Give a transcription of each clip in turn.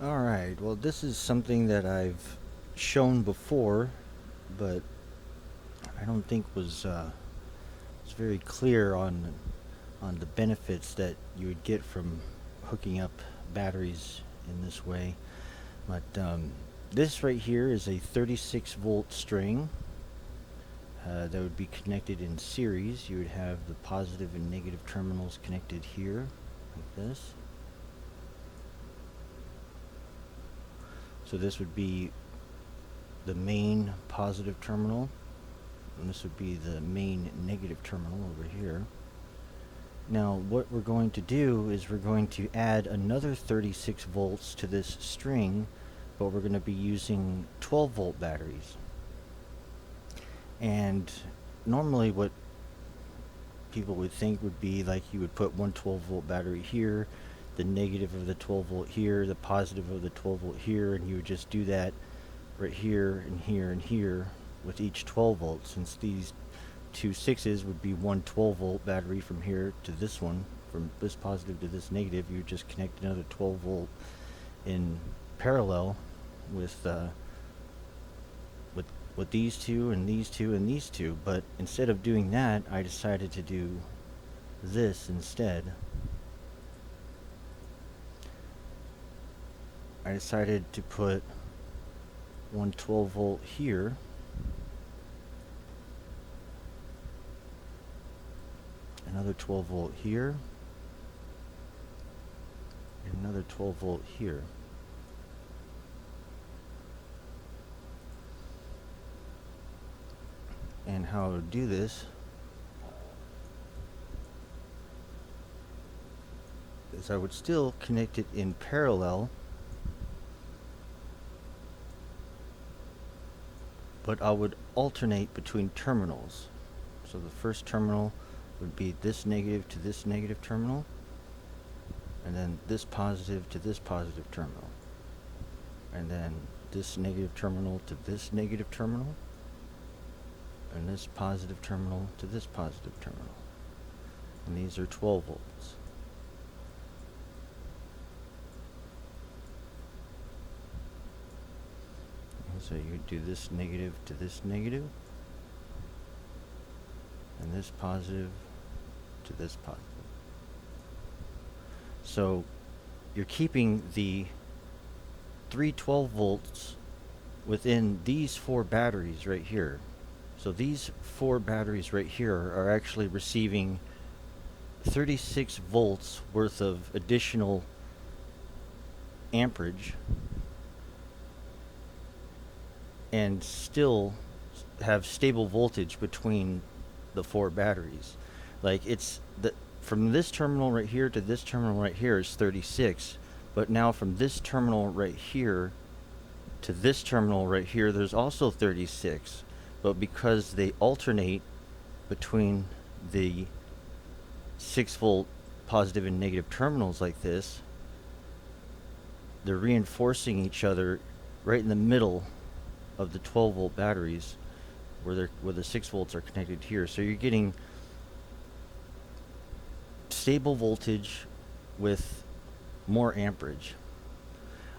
Alright, well this is something that I've shown before, but I don't think was very clear on the benefits that you would get from hooking up batteries in this way. But this right here is a 36 volt string that would be connected in series. You would have the positive and negative terminals connected here, like this. So this would be the main positive terminal, and this would be the main negative terminal over here. Now what we're going to do is we're going to add another 36 volts to this string, but we're going to be using 12 volt batteries. And normally what people would think would be like you would put one 12 volt battery here, the negative of the 12 volt here, the positive of the 12 volt here, and you would just do that right here and here and here with each 12 volts, since these two 6s would be one 12 volt battery from here to this one, from this positive to this negative. You would just connect another 12 volt in parallel with these two and these two and these two. But instead of doing that, I decided to do this instead. I decided to put one 12 volt here, another 12 volt here, and another 12 volt here. And how I would do this is I would still connect it in parallel, but I would alternate between terminals. So the first terminal would be this negative to this negative terminal, and then this positive to this positive terminal, and then this negative terminal to this negative terminal, and this positive terminal to this positive terminal. And these are 12 volts. And so you do this negative to this negative, and this positive to this positive. So you're keeping the 312 volts within these four batteries right here. So these four batteries right here are actually receiving 36 volts worth of additional amperage, and still have stable voltage between the four batteries. Like it's from this terminal right here to this terminal right here is 36, but now from this terminal right here to this terminal right here, there's also 36. But because they alternate between the 6 volt positive and negative terminals like this, they're reinforcing each other right in the middle of the 12 volt batteries where the 6 volts are connected here. So you're getting stable voltage with more amperage.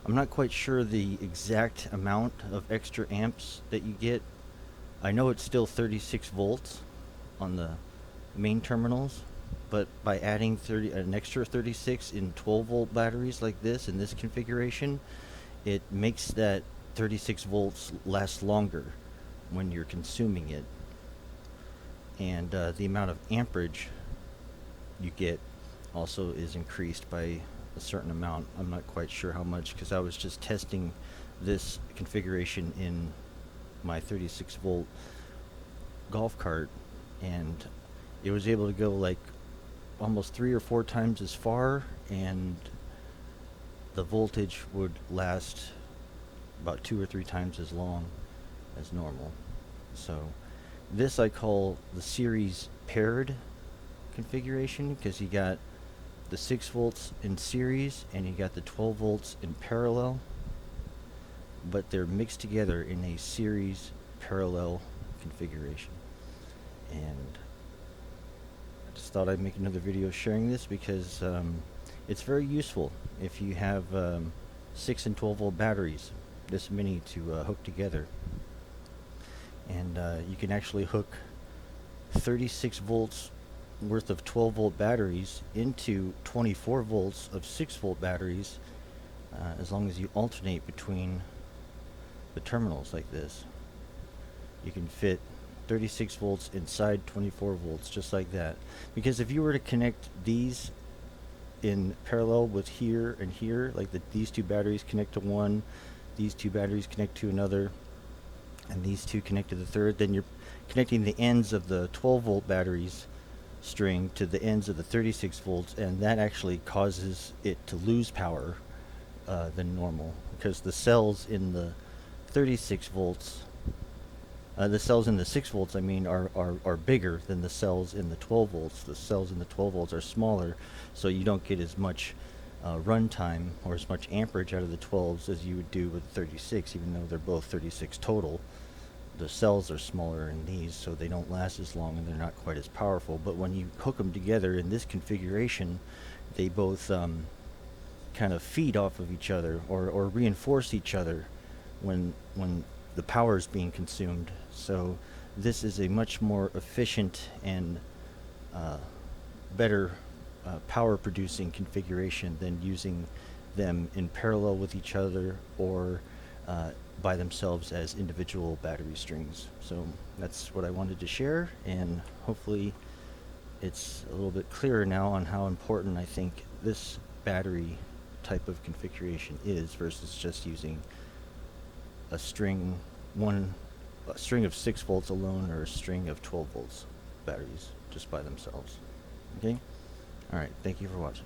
I'm not quite sure the exact amount of extra amps that you get. I know it's still 36 volts on the main terminals, but by adding an extra 36 in 12 volt batteries like this in this configuration, it makes that 36 volts last longer when you're consuming it. And the amount of amperage you get also is increased by a certain amount. I'm not quite sure how much, because I was just testing this configuration in my 36 volt golf cart, and it was able to go like almost 3 or 4 times as far, and the voltage would last about 2 or 3 times as long as normal. So this I call the series paired configuration, because you got the 6 volts in series and you got the 12 volts in parallel, but they're mixed together in a series parallel configuration. And I just thought I'd make another video sharing this because it's very useful if you have 6 and 12 volt batteries, this many to hook together. And you can actually hook 36 volts worth of 12 volt batteries into 24 volts of 6 volt batteries, as long as you alternate between the terminals like this. You can fit 36 volts inside 24 volts just like that. Because if you were to connect these in parallel with here and here, like these two batteries connect to one, these two batteries connect to another, and these two connect to the third, then you're connecting the ends of the 12 volt batteries string to the ends of the 36 volts, and that actually causes it to lose power than normal, because the cells in the 36 volts, the cells in the 6 volts, I mean, are bigger than the cells in the 12 volts. The cells in the 12 volts are smaller, so you don't get as much run time or as much amperage out of the 12s as you would do with 36, even though they're both 36 total. The cells are smaller in these, so they don't last as long and they're not quite as powerful. But when you hook them together in this configuration, they both kind of feed off of each other, or reinforce each other when the power is being consumed. So this is a much more efficient and better power producing configuration than using them in parallel with each other, or by themselves as individual battery strings. So that's what I wanted to share, and hopefully it's a little bit clearer now on how important I think this battery type of configuration is versus just using a string of 6 volts alone, or a string of 12 volts batteries just by themselves. Okay? Alright, thank you for watching.